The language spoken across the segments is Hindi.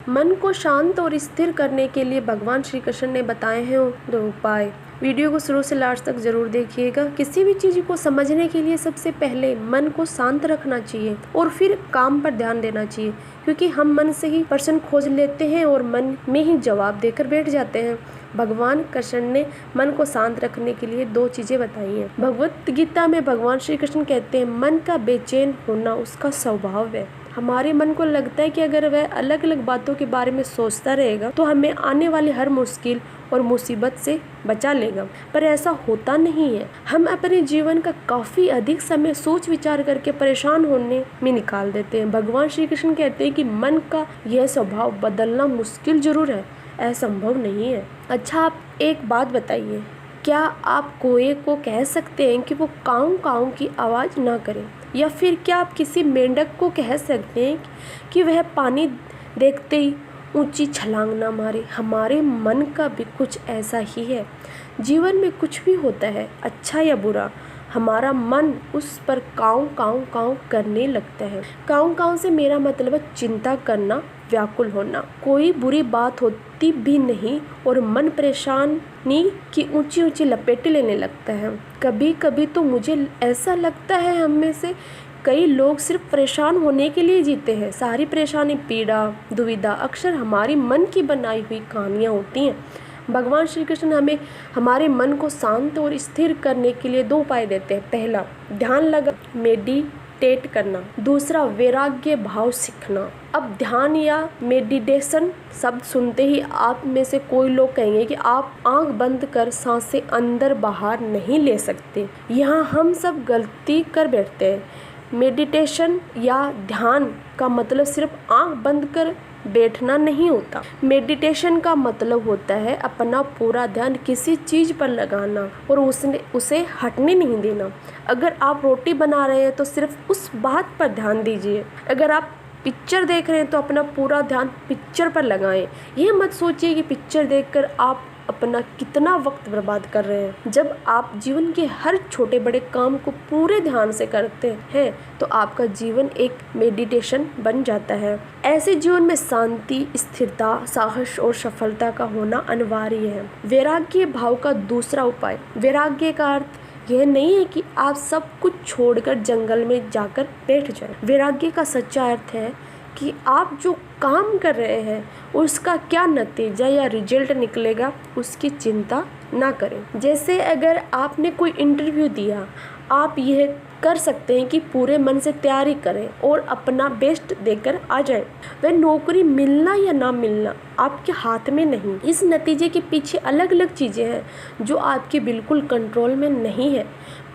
मन को शांत और स्थिर करने के लिए भगवान श्री कृष्ण ने बताए हैं 2 उपाय। वीडियो को शुरू से लास्ट तक जरूर देखिएगा। किसी भी चीज को समझने के लिए सबसे पहले मन को शांत रखना चाहिए और फिर काम पर ध्यान देना चाहिए, क्योंकि हम मन से ही प्रश्न खोज लेते हैं और मन में ही जवाब देकर बैठ जाते हैं। भगवान कृष्ण ने मन को शांत रखने के लिए 2 चीजें बताई हैं। भगवत गीता में भगवान श्री कृष्ण कहते हैं, मन का बेचैन होना उसका स्वभाव है। हमारे मन को लगता है कि अगर वह अलग अलग बातों के बारे में सोचता रहेगा तो हमें आने वाली हर मुश्किल और मुसीबत से बचा लेगा, पर ऐसा होता नहीं है। हम अपने जीवन का काफी अधिक समय सोच विचार करके परेशान होने में निकाल देते हैं। भगवान श्री कृष्ण कहते हैं कि मन का यह स्वभाव बदलना मुश्किल जरूर है, असंभव नहीं है। अच्छा, आप एक बात बताइए, क्या आप कोए को कह सकते हैं कि वो काऊ काऊ की आवाज़ ना करे, या फिर क्या आप किसी मेंढक को कह सकते हैं कि वह पानी देखते ही ऊंची छलांग ना मारे? हमारे मन का भी कुछ ऐसा ही है। जीवन में कुछ भी होता है, अच्छा या बुरा, हमारा मन उस पर काऊ काऊ काऊ करने लगता है। काऊ काऊ से मेरा मतलब है चिंता करना, व्याकुल होना। कोई बुरी बात होती भी नहीं और मन परेशानी की ऊंची ऊंची लपेटें लेने लगता है। कभी कभी तो मुझे ऐसा लगता है हम में से कई लोग सिर्फ परेशान होने के लिए जीते हैं। सारी परेशानी, पीड़ा, दुविधा अक्सर हमारी मन की बनाई हुई कहानियाँ होती हैं। भगवान श्री कृष्ण हमें हमारे मन को शांत और स्थिर करने के लिए 2 उपाय देते हैं। पहला, ध्यान लगा मेडिटेट करना। दूसरा, वैराग्य भाव सीखना। अब ध्यान या मेडिटेशन शब्द सुनते ही आप में से कोई लोग कहेंगे कि आप आंख बंद कर सांसें अंदर बाहर नहीं ले सकते। यहाँ हम सब गलती कर बैठते हैं। मेडिटेशन या ध्यान का मतलब सिर्फ आंख बंद कर बैठना नहीं होता। मेडिटेशन का मतलब होता है अपना पूरा ध्यान किसी चीज़ पर लगाना और उसे हटने नहीं देना। अगर आप रोटी बना रहे हैं तो सिर्फ उस बात पर ध्यान दीजिए। अगर आप पिक्चर देख रहे हैं तो अपना पूरा ध्यान पिक्चर पर लगाएं। यह मत सोचिए कि पिक्चर देखकर आप अपना कितना वक्त बर्बाद कर रहे हैं। जब आप जीवन के हर छोटे बड़े काम को पूरे ध्यान से करते हैं तो आपका जीवन एक मेडिटेशन बन जाता है। ऐसे जीवन में शांति, स्थिरता, साहस और सफलता का होना अनिवार्य है। वैराग्य भाव का दूसरा उपाय। वैराग्य का अर्थ यह नहीं है कि आप सब कुछ छोड़कर जंगल में जाकर बैठ जाएं। वैराग्य का सच्चा अर्थ है कि आप जो काम कर रहे हैं उसका क्या नतीजा या रिजल्ट निकलेगा उसकी चिंता ना करें। जैसे अगर आपने कोई इंटरव्यू दिया, आप यह कर सकते हैं कि पूरे मन से तैयारी करें और अपना बेस्ट देकर आ जाएं। वह नौकरी मिलना या ना मिलना आपके हाथ में नहीं। इस नतीजे के पीछे अलग अलग चीज़ें हैं जो आपके बिल्कुल कंट्रोल में नहीं है।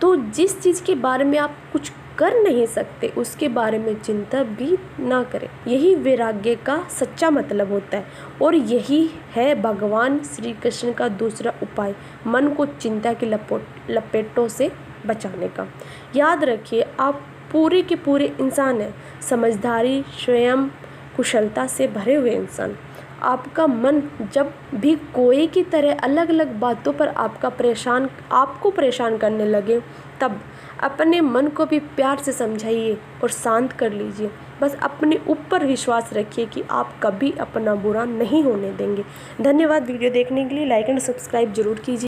तो जिस चीज़ के बारे में आप कुछ कर नहीं सकते उसके बारे में चिंता भी ना करें। यही वैराग्य का सच्चा मतलब होता है और यही है भगवान श्री कृष्ण का दूसरा उपाय, मन को चिंता की लपेटों से बचाने का। याद रखिए, आप पूरे के पूरे इंसान हैं, समझदारी, स्वयं कुशलता से भरे हुए इंसान। आपका मन जब भी कोई की तरह अलग अलग बातों पर आपको परेशान करने लगे, तब अपने मन को भी प्यार से समझाइए और शांत कर लीजिए। बस अपने ऊपर विश्वास रखिए कि आप कभी अपना बुरा नहीं होने देंगे। धन्यवाद वीडियो देखने के लिए। लाइक एंड सब्सक्राइब जरूर कीजिए।